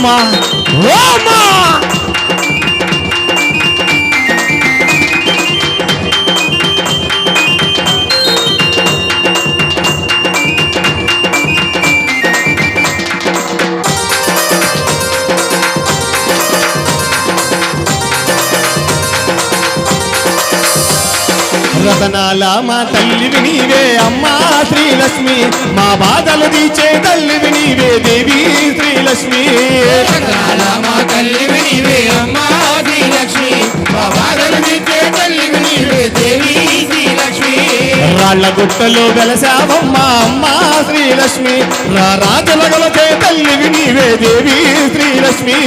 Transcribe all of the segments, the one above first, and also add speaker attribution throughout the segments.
Speaker 1: అమ్మా ఓ అమ్మా రతనాల మా తల్లివి నీవే అమ్మా శ్రీలక్ష్మి మా బాధలు తీర్చే తల్లివి నీవే దేవి శ్రీలక్ష్మి
Speaker 2: రతనాల మా తల్లివి నీవే అమ్మా శ్రీలక్ష్మి మా బాధలు తీర్చే తల్లివి నీవే దేవి శ్రీలక్ష్మి
Speaker 1: రాళ్ల గుట్టలో వెలసావమ్మా అమ్మా శ్రీలక్ష్మి రాజుల గొలచే తల్లివి నీవే దేవి శ్రీలక్ష్మి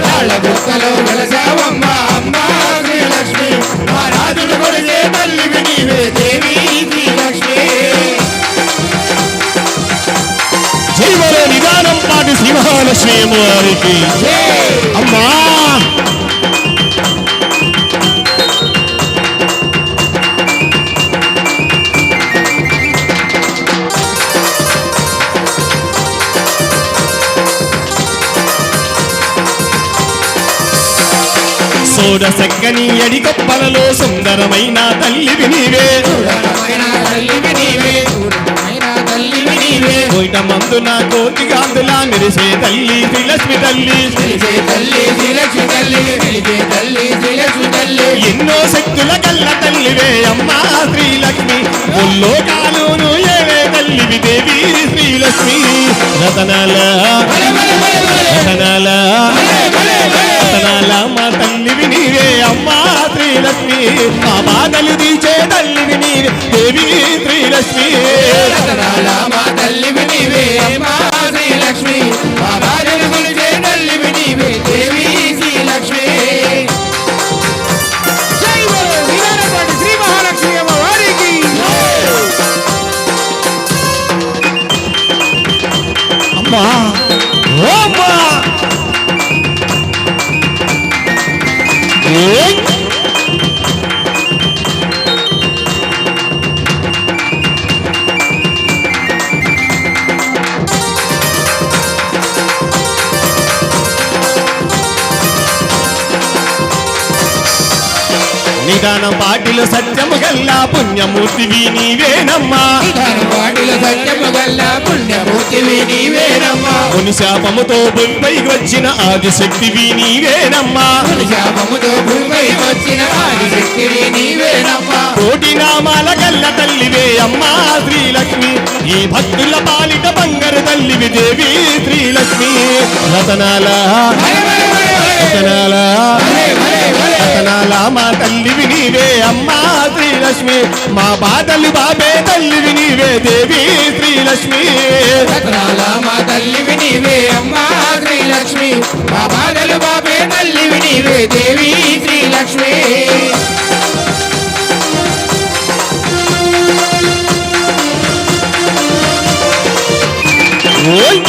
Speaker 2: రాళ్ల గుట్టలో వెలసావమ్మా అమ్మా శ్రీలక్ష్మి మా రాజుల గొలచే తల్లివి నీవే దేవి శ్రీలక్ష్మి
Speaker 1: జీవన నిదానం పాటి సింహాలక్ష్మి వారికి అమ్మా సోడ సక్కని ఎడి కప్పలలో సుందరమైన తల్లివి నీవే కోయిట మందున కోతిగాందులా మెరిసే తల్లి శ్రీలక్ష్మి తల్లి ఎన్నో శక్తుల కల్ల తల్లివే అమ్మా శ్రీలక్ష్మి ముల్లోకాలును ఏవే తల్లివి దేవి శ్రీలక్ష్మి రతనాల మా తల్లివి నీవే అమ్మా శ్రీలక్ష్మి మా బాధలు తీర్చే తల్లివి నీవే దేవి శ్రీలక్ష్మి
Speaker 2: రతనాల మా తల్లివి నీవే అమ్మా శ్రీలక్ష్మి మా బాధలు తీర్చే తల్లివి నీవే దేవి శ్రీలక్ష్మి జై బోలో వీరానపాటి శ్రీ మహాలక్ష్మి అమ్మ వారికి
Speaker 1: అమ్మా ఓ అమ్మా నిదానం పాటిలో సత్యము గల్లా పుణ్యమూర్తివి నీవేనమ్మా
Speaker 2: వాటిలో సత్యము గల్లా పుణ్యమూర్తివి నీవేనమ్మా
Speaker 1: ముని శాపముతో భూమిపైకి వచ్చిన ఆదిశక్తివి నీవేనమ్మా
Speaker 2: శాపముతో భూమిపై వచ్చిన ఆదిశక్తివి నీవేనమ్మా
Speaker 1: కోటి నామాల గల్ల తల్లివే అమ్మా శ్రీలక్ష్మి ఈ భక్తుల పాలిట బంగారు తల్లివి దేవి శ్రీలక్ష్మి రతనాల మా తల్లివి నీవే అమ్మా శ్రీలక్ష్మి మా బాధలు బాబే తల్లివి నీవే దేవి శ్రీలక్ష్మి
Speaker 2: రతనాల మా తల్లివి నీవే అమ్మా శ్రీలక్ష్మి మా బాధలు బాబే తల్లివి నీవే దేవి శ్రీలక్ష్మి
Speaker 1: ఓయ్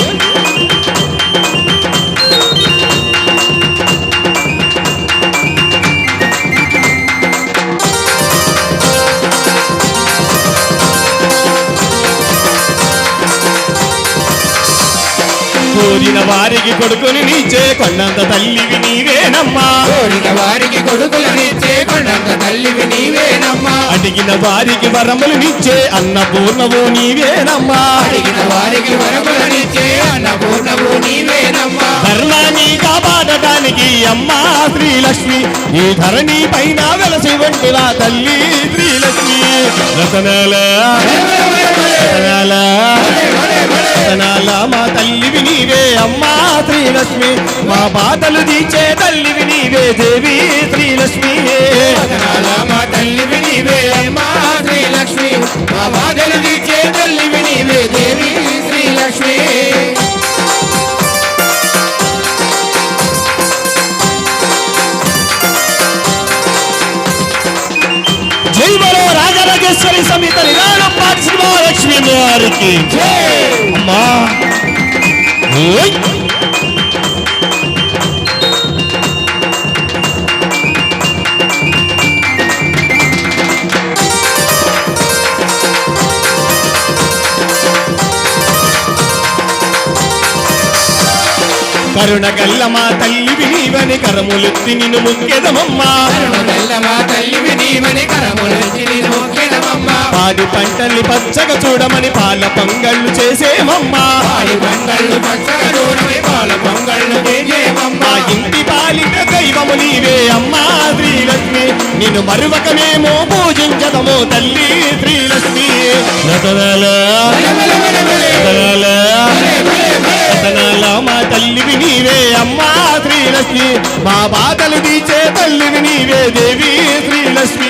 Speaker 1: కోరిన వారికి కొడుకుని నీచే కొండంత తల్లివి నీవేనమ్మా
Speaker 2: కోరిన వారికి కొడుకులనిచ్చే కొండంత తల్లివి నీవేనమ్మా
Speaker 1: అడిగిన వారికి వరములు నిచ్చే అన్నపూర్ణవు నీవేనమ్మా
Speaker 2: అడిగిన వారికి వరములనిచ్చే అన్నపూర్ణవు నీవేనమ్మా
Speaker 1: ధర్మాన్ని కాపాడటానికి అమ్మా శ్రీలక్ష్మి ఈ ధరణి పైన వెలసి వంటివా తల్లి శ్రీలక్ష్మి రతనాల మా తల్లివి నీవే అమ్మా శ్రీలక్ష్మి మా బాధలు తీర్చే తల్లివి నీవే దేవి శ్రీలక్ష్మి
Speaker 2: రతనాల మా తల్లివి నీవే అమ్మా శ్రీలక్ష్మి మా బాధలు తీర్చే తల్లివి నీవే దేవి శ్రీలక్ష్మి
Speaker 1: జై బలో రాజరాజేశ్వరి సమేత నిదానం పాటి శ్రీమహాలక్ష్మి వారికి అమ్మా ఓయ్ కరుణగల్ల మా తల్లివి నీవని కరములెత్తి నిన్ను ముఖ్యదమమ్మా
Speaker 2: కరుణగల్ల మా తల్లివి నీవని కరములెత్తి నిన్ను మొక్కెదమమ్మా.
Speaker 1: పాడి పంటల్ని పచ్చగా చూడమని పాల పొంగళ్ళు చేసేమమ్మా
Speaker 2: పాడి పంటలు పచ్చగా చూడని పాల పొంగళ్ళు చేసేమమ్మా.
Speaker 1: మా ఇంటి పాలిట దైవము నీవే అమ్మా శ్రీలక్ష్మి నిన్ను మరువకమేమో పూజించదము తల్లి శ్రీలక్ష్మి రతనాల మా తల్లివి నీవే అమ్మా శ్రీలక్ష్మి మా బాధలు తీర్చే తల్లివి నీవే దేవి శ్రీలక్ష్మి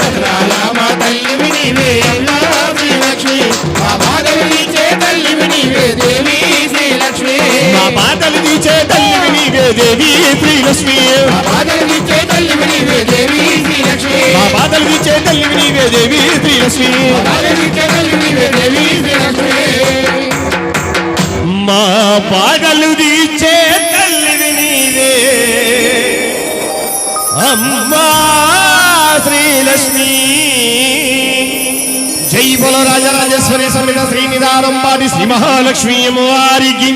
Speaker 2: రత్నాల మా తల్లివి నీవే అమ్మా శ్రీలక్ష్మి. మా బాధలు తీర్చే తల్లివి నీవే దేవి శ్రీలక్ష్మి.
Speaker 1: మా బాధలు తీర్చే తల్లివి నీవే దేవి శ్రీలక్ష్మి
Speaker 2: మా బాధలు తీర్చే తల్లివి నీవే దేవి శ్రీలక్ష్మి.
Speaker 1: మా బాధలు తీర్చే తల్లివి నీవే దేవి శ్రీలక్ష్మి
Speaker 2: మా బాధలు తీర్చే తల్లివి నీవే దేవి శ్రీలక్ష్మి.
Speaker 1: మా బాధలు తీర్చే తల్లివి నీవే అమ్మా శ్రీలక్ష్మి జై బోలో రాజరాజేశ్వరి సమేత శ్రీనిధానం పాటి శ్రీ మహాలక్ష్మీ అమ్మవారికి